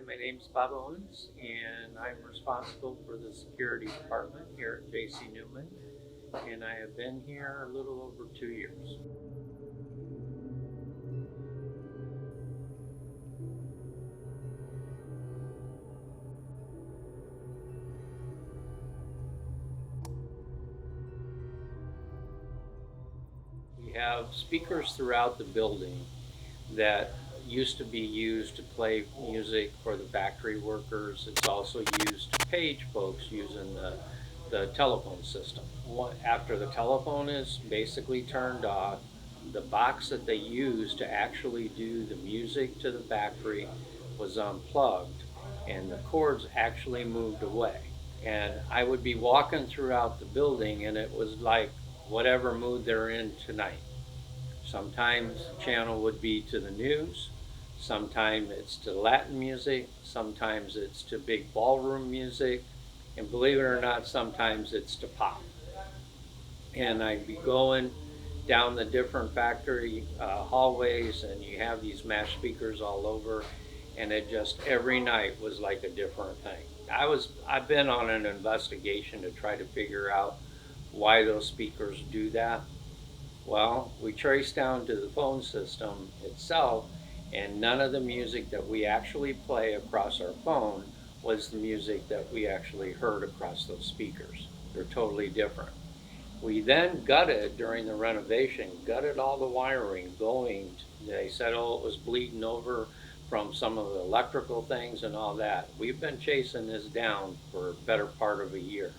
My name's Bob Owens, and I'm responsible for the security department here at J.C. Newman, and I have been here a little over 2 years. We have speakers throughout the building that used to be used to play music for the factory workers. It's also used to page folks using the telephone system. After the telephone is basically turned off, the box that they used to actually do the music to the factory was unplugged and the cords actually moved away. And I would be walking throughout the building and it was like whatever mood they're in tonight. Sometimes the channel would be to the news, sometimes it's to Latin music, sometimes it's to big ballroom music, and believe it or not, sometimes it's to pop. And I'd be going down the different factory hallways, and you have these mash speakers all over, and it just every night was like a different thing. I've been on an investigation to try to figure out why those speakers do that. Well, we traced down to the phone system itself, and none of the music that we actually play across our phone was the music that we actually heard across those speakers. They're totally different. We then gutted during the renovation, gutted all the wiring going. They said, oh, it was bleeding over from some of the electrical things and all that. We've been chasing this down for a better part of a year.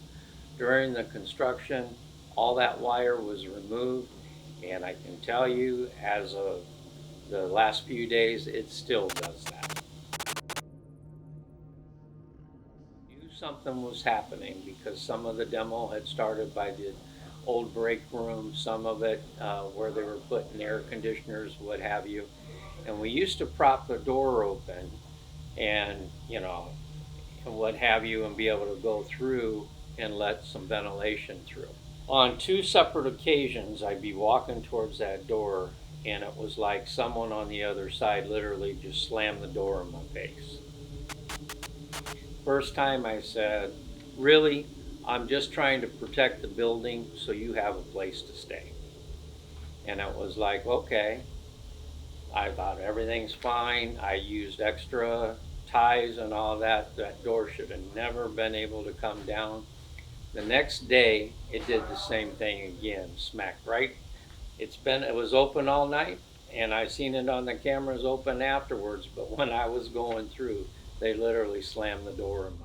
During the construction, all that wire was removed, and I can tell you, as of the last few days, it still does that. Knew something was happening because some of the demo had started by the old break room, some of it where they were putting air conditioners, what have you. And we used to prop the door open and, and what have you, and be able to go through and let some ventilation through. On two separate occasions, I'd be walking towards that door, and it was like someone on the other side literally just slammed the door in my face. First time I said, really? I'm just trying to protect the building so you have a place to stay. And it was like, okay. I thought everything's fine. I used extra ties and all that. That door should have never been able to come down. The next day, it did the same thing again, smacked right. It was open all night, and I seen it on the cameras open afterwards, but when I was going through, they literally slammed the door in my